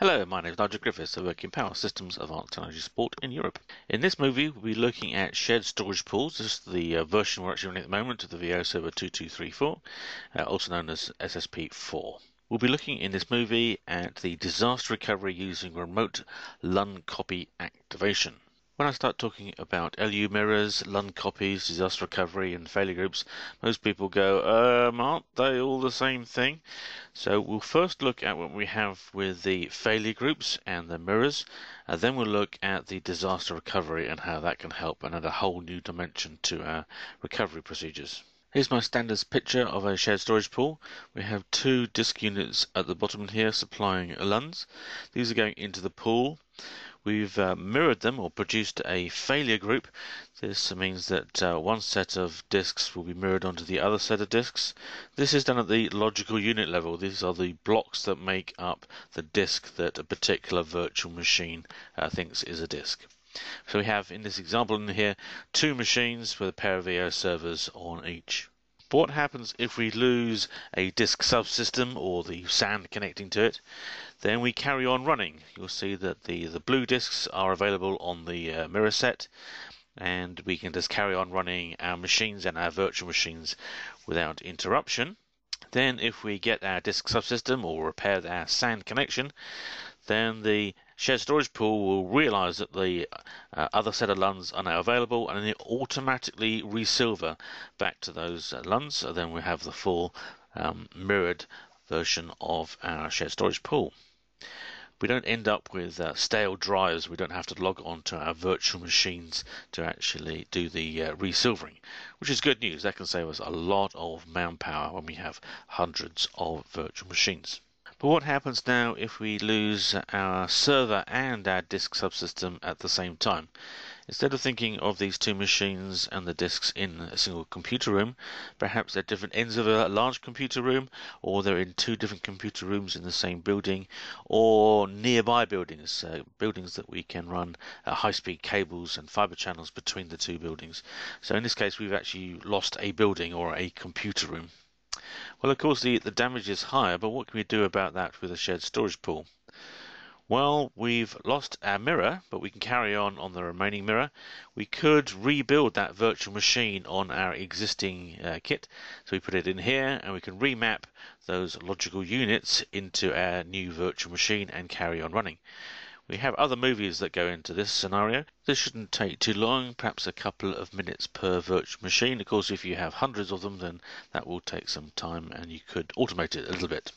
Hello, my name is Nigelargriffiths. I work in Power Systems Advanced Technology Support in Europe. In this movie, we'll be looking at shared storage pools. This is the version we're actually running at the moment of the VIOS server 2234, also known as SSP4. We'll be looking in this movie at the disaster recovery using remote LUN copy activation. When I start talking about LU mirrors, LUN copies, disaster recovery, and failure groups, most people go, aren't they all the same thing? So we'll first look at what we have with the failure groups and the mirrors, and then we'll look at the disaster recovery and how that can help and add a whole new dimension to our recovery procedures. Here's my standards picture of a shared storage pool. We have two disk units at the bottom here supplying LUNs. These are going into the pool. We've mirrored them or produced a failure group. This means that one set of disks will be mirrored onto the other set of disks. This is done at the logical unit level. These are the blocks that make up the disk that a particular virtual machine thinks is a disk. So we have in this example in here two machines with a pair of VIOS servers on each. But what happens if we lose a disk subsystem or the SAN connecting to it? Then we carry on running. You'll see that the blue disks are available on the mirror set, and we can just carry on running our machines and our virtual machines without interruption. Then if we get our disk subsystem or repair our SAN connection, then the shared storage pool will realize that the other set of LUNs are now available, and it automatically resilver back to those LUNs. So then we have the full mirrored version of our shared storage pool. We don't end up with stale drives. We don't have to log on to our virtual machines to actually do the resilvering, which is good news. That can save us a lot of manpower when we have hundreds of virtual machines. But what happens now if we lose our server and our disk subsystem at the same time? Instead of thinking of these two machines and the disks in a single computer room, perhaps they're different ends of a large computer room, or they're in two different computer rooms in the same building, or nearby buildings, buildings that we can run high-speed cables and fiber channels between the two buildings. So in this case, we've actually lost a building or a computer room. Well, of course, the damage is higher, but what can we do about that with a shared storage pool? Well, we've lost our mirror, but we can carry on the remaining mirror. We could rebuild that virtual machine on our existing kit. So we put it in here, and we can remap those logical units into our new virtual machine and carry on running. We have other movies that go into this scenario. This shouldn't take too long, perhaps a couple of minutes per virtual machine. Of course, if you have hundreds of them, then that will take some time and you could automate it a little bit.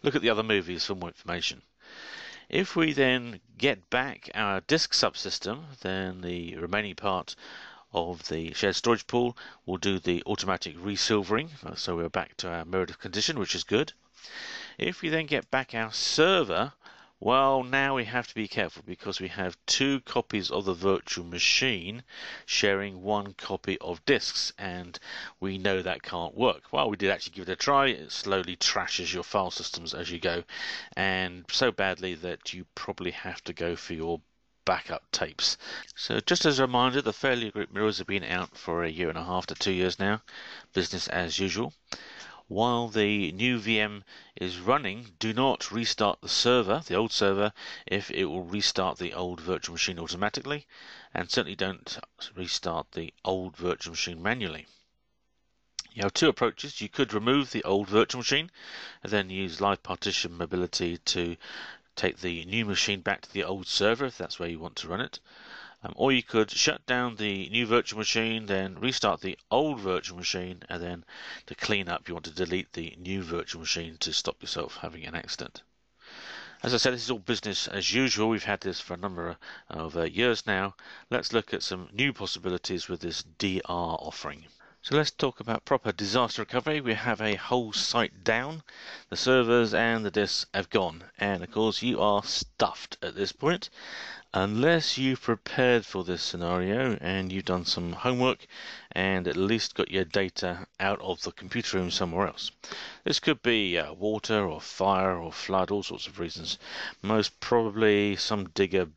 Look at the other movies for more information. If we then get back our disk subsystem, then the remaining part of the shared storage pool will do the automatic resilvering. So we're back to our mirrored condition, which is good. If we then get back our server, well, now we have to be careful because we have two copies of the virtual machine sharing one copy of disks, and we know that can't work. Well, we did actually give it a try. It slowly trashes your file systems as you go, and so badly that you probably have to go for your backup tapes. So just as a reminder, the failure group mirrors have been out for 1.5 to 2 years now, business as usual. While the new VM is running, do not restart the server, the old server, if it will restart the old virtual machine automatically, and certainly don't restart the old virtual machine manually. You have two approaches. You could remove the old virtual machine and then use live partition mobility to take the new machine back to the old server if that's where you want to run it. Or you could shut down the new virtual machine, then restart the old virtual machine, and then to clean up you want to delete the new virtual machine to stop yourself having an accident. As I said, this is all business as usual. We've had this for a number of years now. Let's look at some new possibilities with this DR offering. So let's talk about proper disaster recovery. We have a whole site down. The servers and the disks have gone, and of course you are stuffed at this point. Unless you've prepared for this scenario and you've done some homework and at least got your data out of the computer room somewhere else. This could be water or fire or flood, all sorts of reasons. Most probably some digger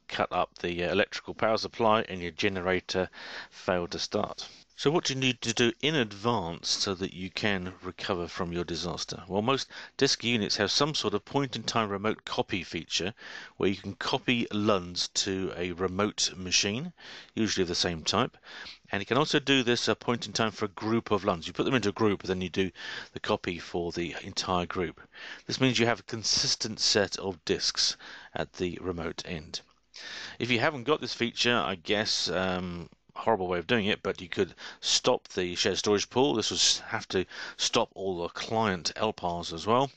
cut up the electrical power supply and your generator failed to start. So what do you need to do in advance so that you can recover from your disaster? Well, most disk units have some sort of point-in-time remote copy feature where you can copy LUNs to a remote machine, usually of the same type. And you can also do this point in time for a group of LUNs. You put them into a group, and then you do the copy for the entire group. This means you have a consistent set of disks at the remote end. If you haven't got this feature, I guess horrible way of doing it, but you could stop the shared storage pool. This would have to stop all the client LPARs as well.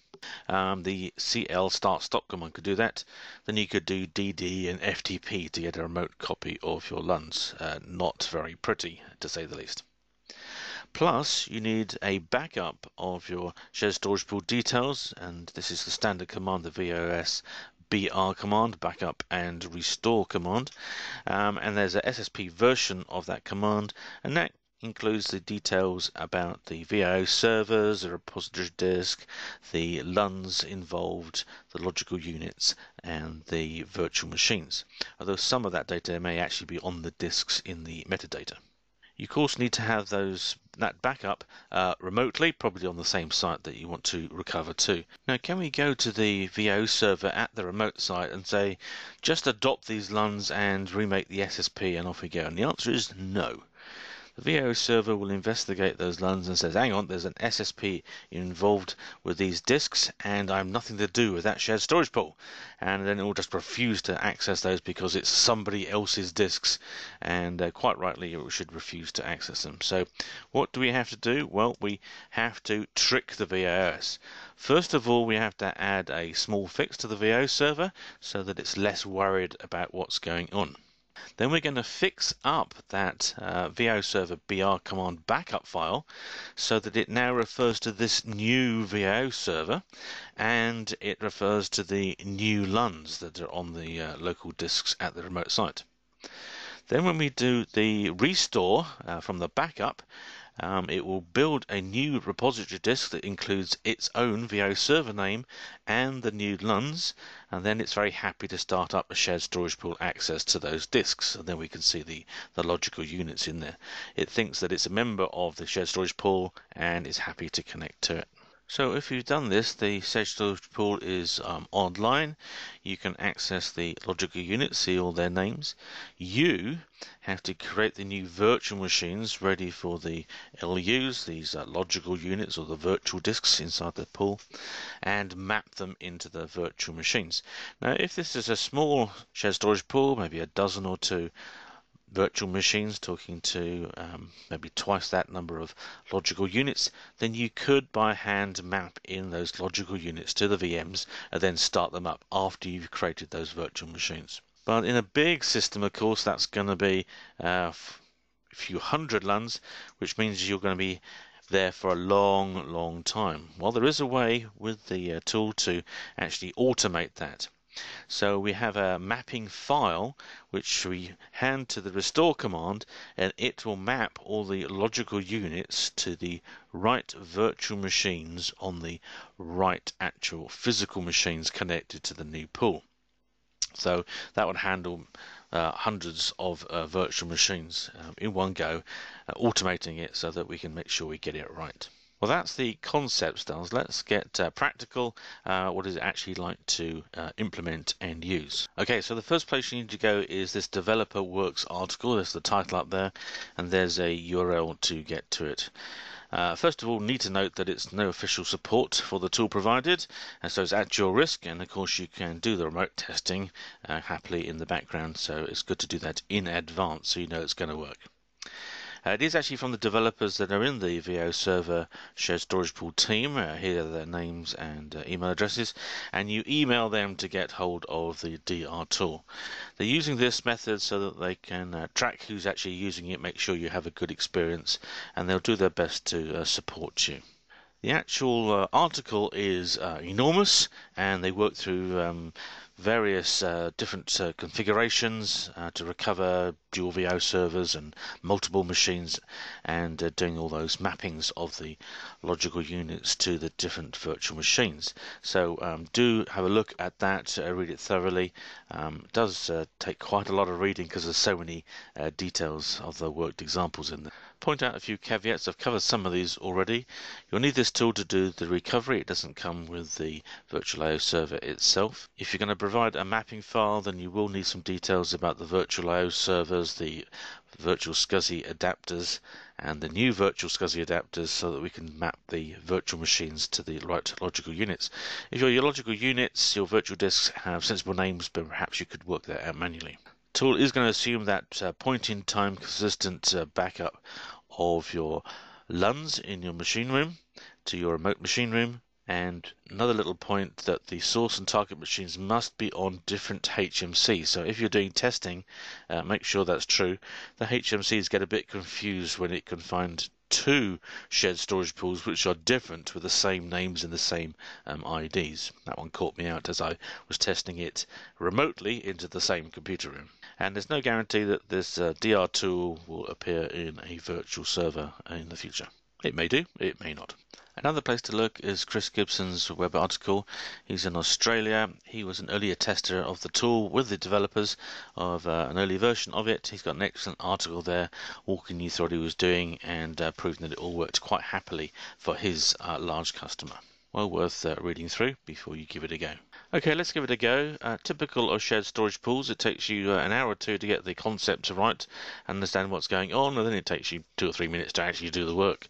The cl start stop command could do that. Then you could do dd and ftp to get a remote copy of your LUNs. Not very pretty, to say the least. Plus, you need a backup of your shared storage pool details, and this is the standard command, the VIOSbr command, backup and restore command. And there's a SSP version of that command, and that includes the details about the VIO servers, the repository disk, the LUNs involved, the logical units, and the virtual machines. Although some of that data may actually be on the disks in the metadata. You of course need to have that backup remotely, probably on the same site that you want to recover to. Now, can we go to the VIO server at the remote site and say, just adopt these LUNs and remake the SSP and off we go? And the answer is no. The VIO server will investigate those LUNs and says, hang on, there's an SSP involved with these disks and I'm nothing to do with that shared storage pool. And then it will just refuse to access those because it's somebody else's disks, and quite rightly it should refuse to access them. So what do we have to do? Well, we have to trick the VIOS. First of all, we have to add a small fix to the VIO server so that it's less worried about what's going on. Then we're going to fix up that VIO server br command backup file so that it now refers to this new VIO server and it refers to the new LUNs that are on the local disks at the remote site. Then when we do the restore from the backup, it will build a new repository disk that includes its own VIO server name and the new LUNs, and then it's very happy to start up a shared storage pool access to those disks, and then we can see the logical units in there. It thinks that it's a member of the shared storage pool and is happy to connect to it. So if you've done this, the shared storage pool is online. You can access the logical units, see all their names. You have to create the new virtual machines ready for the LUs, these logical units or the virtual disks inside the pool, and map them into the virtual machines. Now, if this is a small shared storage pool, maybe a dozen or two virtual machines talking to maybe twice that number of logical units, then you could by hand map in those logical units to the VMs and then start them up after you've created those virtual machines. But in a big system, of course, that's going to be a few hundred LUNs, which means you're going to be there for a long time. Well, there is a way with the tool to actually automate that. So we have a mapping file which we hand to the restore command, and it will map all the logical units to the right virtual machines on the right actual physical machines connected to the new pool. So that would handle hundreds of virtual machines in one go, automating it so that we can make sure we get it right. Well, that's the concept stuff. Let's get practical. What is it actually like to implement and use? Okay, so the first place you need to go is this DeveloperWorks article. There's the title up there, and there's a URL to get to it. First of all, need to note that it's no official support for the tool provided, and so it's at your risk, and of course you can do the remote testing happily in the background, so it's good to do that in advance so you know it's going to work. It is actually from the developers that are in the VIO server shared storage pool team. Here are their names and email addresses, and you email them to get hold of the DR tool. They're using this method so that they can track who's actually using it, make sure you have a good experience, and they'll do their best to support you. The actual article is enormous, and they work through various different configurations to recover dual VIO servers and multiple machines, and doing all those mappings of the logical units to the different virtual machines. So do have a look at that, read it thoroughly. It does take quite a lot of reading because there's so many details of the worked examples in there. Point out a few caveats. I've covered some of these already. You'll need this tool to do the recovery. It doesn't come with the virtual I/O server itself. If you're going to provide a mapping file, then you will need some details about the virtual I/O servers, the virtual SCSI adapters, and the new virtual SCSI adapters, so that we can map the virtual machines to the right logical units. If your logical units, your virtual disks, have sensible names, but perhaps you could work that out manually. The tool is going to assume that point-in-time consistent backup of your LUNs in your machine room to your remote machine room, and another little point that the source and target machines must be on different HMCs. So if you're doing testing, make sure that's true. The HMCs get a bit confused when it can find two shared storage pools which are different with the same names and the same IDs. That one caught me out as I was testing it remotely into the same computer room. And there's no guarantee that this DR tool will appear in a virtual server in the future. It may do, it may not. Another place to look is Chris Gibson's web article. He's in Australia. He was an earlier tester of the tool with the developers of an early version of it. He's got an excellent article there walking you through what he was doing and proving that it all worked quite happily for his large customer. Well worth reading through before you give it a go. Okay, let's give it a go. Typical of shared storage pools, it takes you an hour or two to get the concept right, understand what's going on, and then it takes you 2 or 3 minutes to actually do the work.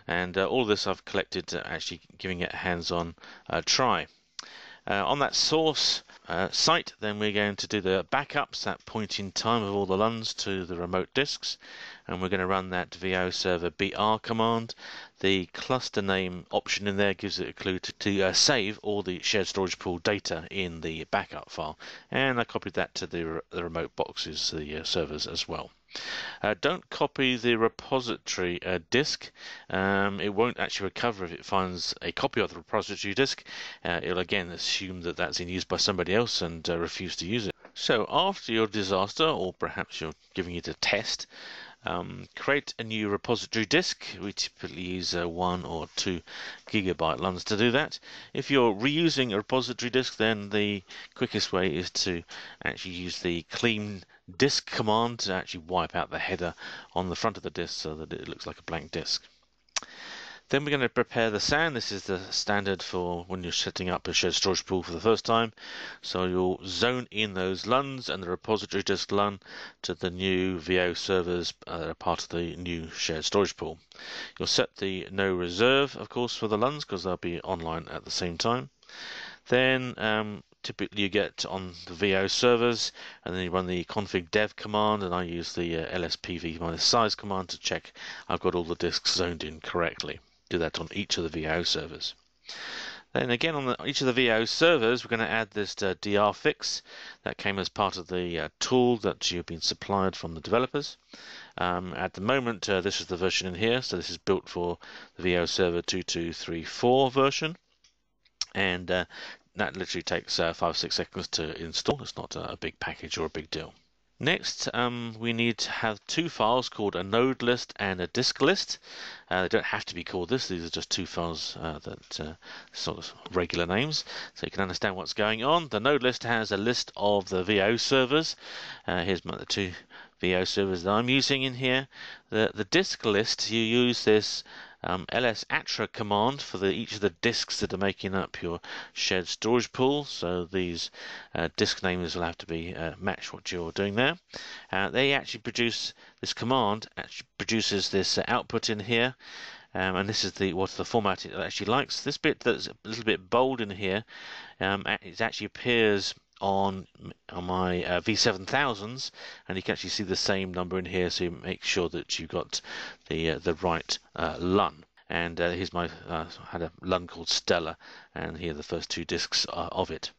And all this I've collected actually giving it a hands-on try. On that source site, then we're going to do the backups, that point in time of all the LUNs to the remote disks, and we're going to run that viosbr command. The cluster name option in there gives it a clue to save all the shared storage pool data in the backup file, and I copied that to the remote boxes, the servers as well. Don't copy the repository disk. It won't actually recover if it finds a copy of the repository disk. It'll again assume that that's in use by somebody else and refuse to use it. So after your disaster, or perhaps you're giving it a test, create a new repository disk. We typically use 1 or 2 gigabyte LUNs to do that. If you're reusing a repository disk, then the quickest way is to actually use the clean disk command to actually wipe out the header on the front of the disk so that it looks like a blank disk. Then we're going to prepare the SAN. This is the standard for when you're setting up a shared storage pool for the first time. So you'll zone in those LUNs and the repository disk LUN to the new VIO servers that are part of the new shared storage pool. You'll set the no reserve, of course, for the LUNs because they'll be online at the same time. Then typically you get on the VIO servers, and then you run the config dev command, and I use the lspv-size command to check I've got all the disks zoned in correctly. Do that on each of the VIO servers. Then again on each of the VIO servers, we're going to add this DR fix that came as part of the tool that you've been supplied from the developers. At the moment, this is the version in here, so this is built for the VIO server 2234 version, and that literally takes 5 or 6 seconds to install. It's not a big package or a big deal. Next, we need to have 2 files called a node list and a disk list. They don't have to be called this. These are just 2 files that sort of regular names, so you can understand what's going on. The node list has a list of the VIO servers. Here's the 2 VIO servers that I'm using in here. The disk list, you use this lsatra command for each of the disks that are making up your shared storage pool. So these disk names will have to be match what you're doing there. They actually produce this command. Actually produces this output in here, and this is what's the format it actually likes. This bit that's a little bit bold in here, it actually appears on my V7000s, and you can actually see the same number in here, so you make sure that you've got the right LUN. And here's my had a LUN called Stella, and here are the first 2 disks of it.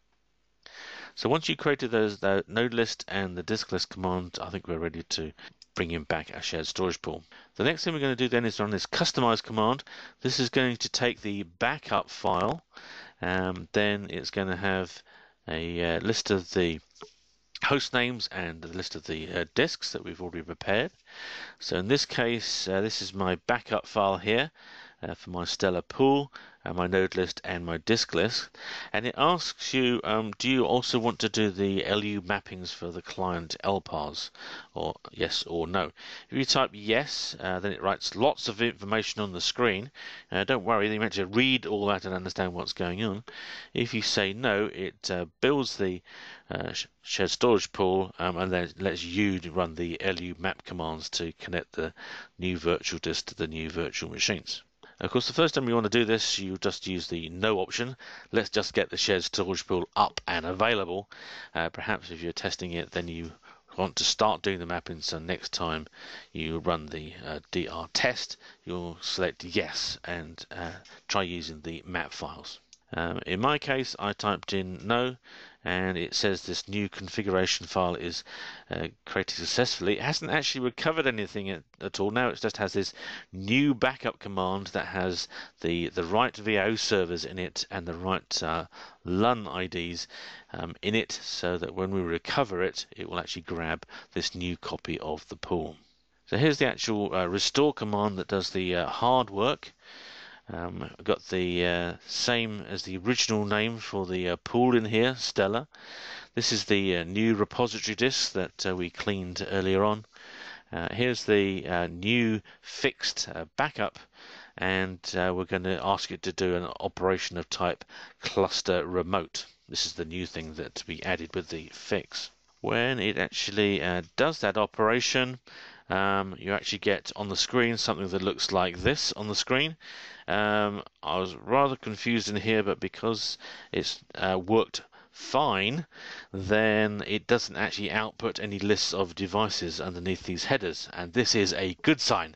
So once you created the node list and the disk list command, I think we're ready to bring in back our shared storage pool. The next thing we're going to do then is run this customize command. This is going to take the backup file, then it's going to have a list of the host names and the list of the disks that we've already prepared. So in this case, this is my backup file here for my Stellar pool, my node list and my disk list, and it asks you, do you also want to do the LU mappings for the client LPARs, or yes or no? If you type yes, then it writes lots of information on the screen. Don't worry, you meant to read all that and understand what's going on. If you say no, it builds the shared storage pool and then it lets you run the LU map commands to connect the new virtual disk to the new virtual machines. Of course, the first time you want to do this, you just use the no option. Let's just get the shared storage pool up and available. Perhaps if you're testing it, then you want to start doing the mapping, so next time you run the dr test, you'll select yes and try using the map files. In my case, I typed in no, and it says this new configuration file is created successfully. It hasn't actually recovered anything at all. Now it just has this new backup command that has the right VIOS servers in it and the right LUN IDs in it, so that when we recover it, it will actually grab this new copy of the pool. So here's the actual restore command that does the hard work. I've got the same as the original name for the pool in here, Stellar. This is the new repository disk that we cleaned earlier on. Here's the new fixed backup, and we're going to ask it to do an operation of type cluster remote. This is the new thing that we added with the fix. When it actually does that operation, you actually get on the screen something that looks like this on the screen. I was rather confused in here, but because it's worked fine, then it doesn't actually output any lists of devices underneath these headers, and this is a good sign.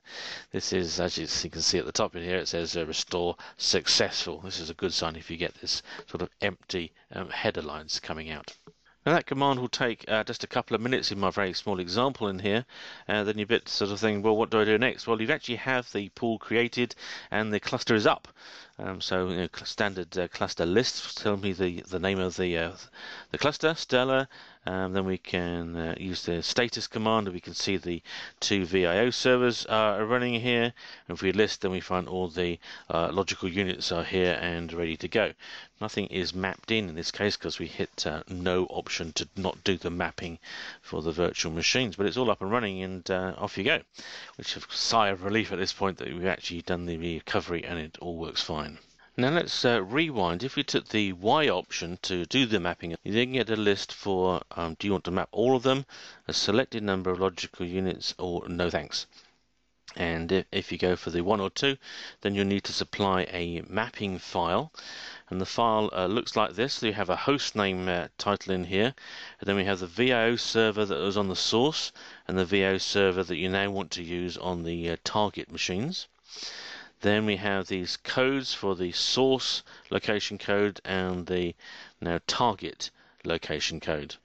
This is, as you can see at the top in here, it says restore successful. This is a good sign if you get this sort of empty header lines coming out. Now that command will take just a couple of minutes in my very small example in here. Then you're a bit sort of thinking, well, what do I do next? Well, you actually have the pool created and the cluster is up. So you know, standard cluster lists tell me the name of the cluster, Stellar. Then we can use the status command, and we can see the two VIO servers are running here. And if we list, then we find all the logical units are here and ready to go. Nothing is mapped in this case because we hit no option to not do the mapping for the virtual machines, but it's all up and running, and off you go. Which is a sigh of relief at this point that we've actually done the recovery and it all works fine. Now let's rewind. If we took the Y option to do the mapping, you then get a list for do you want to map all of them, a selected number of logical units, or no thanks. And if you go for the 1 or 2, then you'll need to supply a mapping file. And the file looks like this. So you have a host name title in here, and then we have the VIO server that was on the source and the VIO server that you now want to use on the target machines. Then we have these codes for the source location code and the now target location code.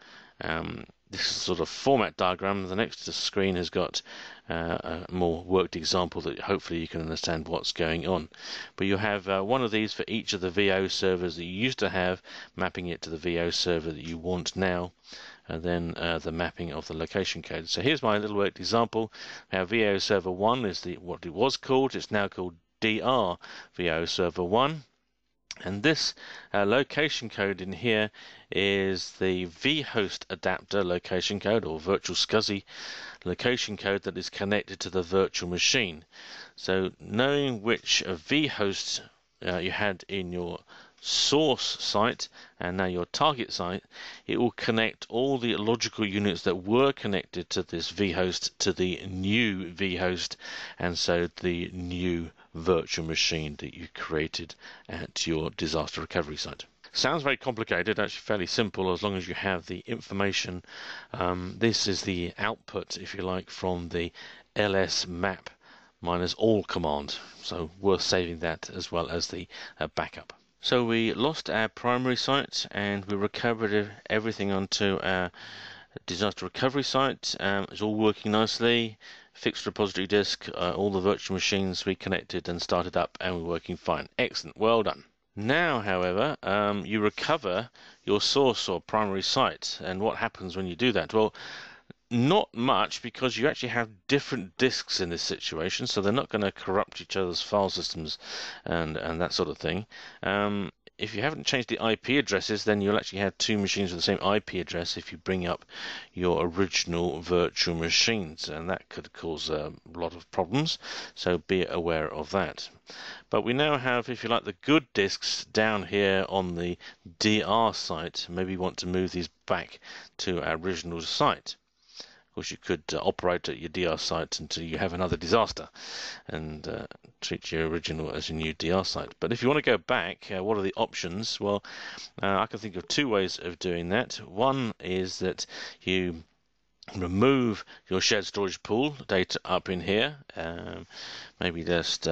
This is sort of format diagram. The next screen has got a more worked example that hopefully you can understand what's going on. But you have one of these for each of the VIO servers that you used to have, mapping it to the VIO server that you want now, and then the mapping of the location code. So here's my little worked example. We have VIO server 1 is what it was called. It's now called DR VIO server 1. And this location code in here is the vhost adapter location code, or virtual SCSI location code, that is connected to the virtual machine. So knowing which vhost you had in your source site and now your target site, it will connect all the logical units that were connected to this vhost to the new vhost, and so the new virtual machine that you created at your disaster recovery site. Sounds very complicated, actually fairly simple as long as you have the information. This is the output, if you like, from the lsmap -all command, so worth saving that as well as the backup. So we lost our primary site and we recovered everything onto our disaster recovery site. It's all working nicely. Fixed repository disk, all the virtual machines reconnected and started up, and we're working fine. Excellent, well done. Now, however, you recover your source or primary site, and what happens when you do that? Well, not much, because you actually have different disks in this situation, so they're not going to corrupt each other's file systems and that sort of thing. If you haven't changed the IP addresses, then you'll actually have two machines with the same IP address if you bring up your original virtual machines, and that could cause a lot of problems, so be aware of that. But we now have, if you like, the good disks down here on the DR site. Maybe you want to move these back to our original site. Of course, you could operate at your DR site until you have another disaster and treat your original as your new DR site. But if you want to go back, what are the options? Well, I can think of two ways of doing that. One is that you remove your shared storage pool data up in here. Maybe just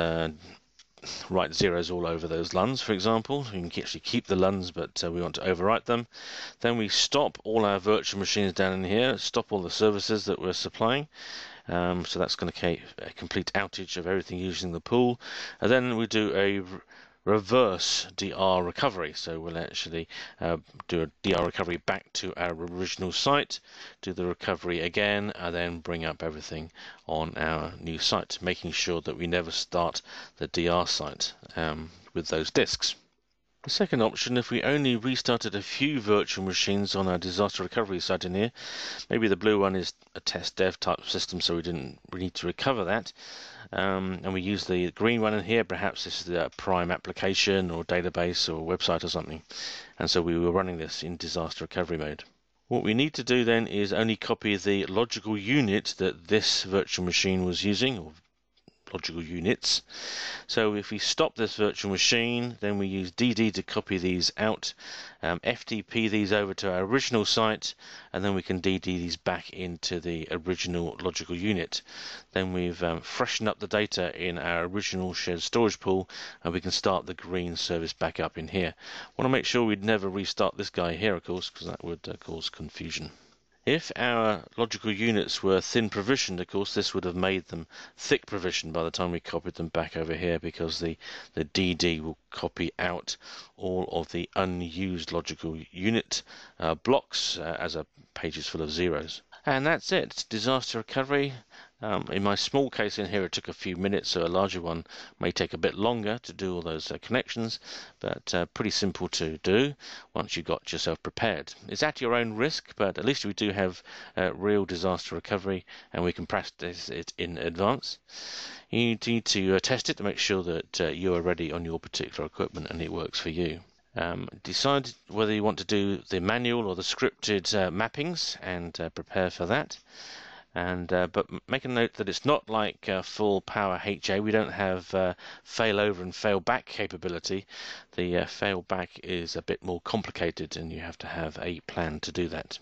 write zeros all over those LUNs, for example. You can actually keep the LUNs, but we want to overwrite them. Then we stop all our virtual machines down in here, stop all the services that we're supplying. So that's going to create a complete outage of everything using the pool. And then we do a reverse DR recovery. So we'll actually do a DR recovery back to our original site, do the recovery again, and then bring up everything on our new site, making sure that we never start the DR site with those disks. The second option, if we only restarted a few virtual machines on our disaster recovery site in here, maybe the blue one is a test dev type system, so we need to recover that, and we use the green one in here. Perhaps this is the prime application or database or website or something, and so we were running this in disaster recovery mode. What we need to do then is only copy the logical unit that this virtual machine was using, or logical units. So if we stop this virtual machine, then we use DD to copy these out, FTP these over to our original site, and then we can DD these back into the original logical unit. Then we've freshened up the data in our original shared storage pool, and we can start the green service back up in here. Want to make sure we'd never restart this guy here, of course, because that would cause confusion. If our logical units were thin provisioned, of course, this would have made them thick provisioned by the time we copied them back over here, because the DD will copy out all of the unused logical unit blocks as a page is full of zeros. And that's it. Disaster recovery. In my small case in here, it took a few minutes, so a larger one may take a bit longer to do all those connections, but pretty simple to do once you've got yourself prepared. It's at your own risk, but at least we do have real disaster recovery, and we can practice it in advance. You need to test it to make sure that you are ready on your particular equipment and it works for you. Decide whether you want to do the manual or the scripted mappings, and prepare for that. But make a note that it's not like full power HA. We don't have failover and failback capability. The failback is a bit more complicated, and you have to have a plan to do that.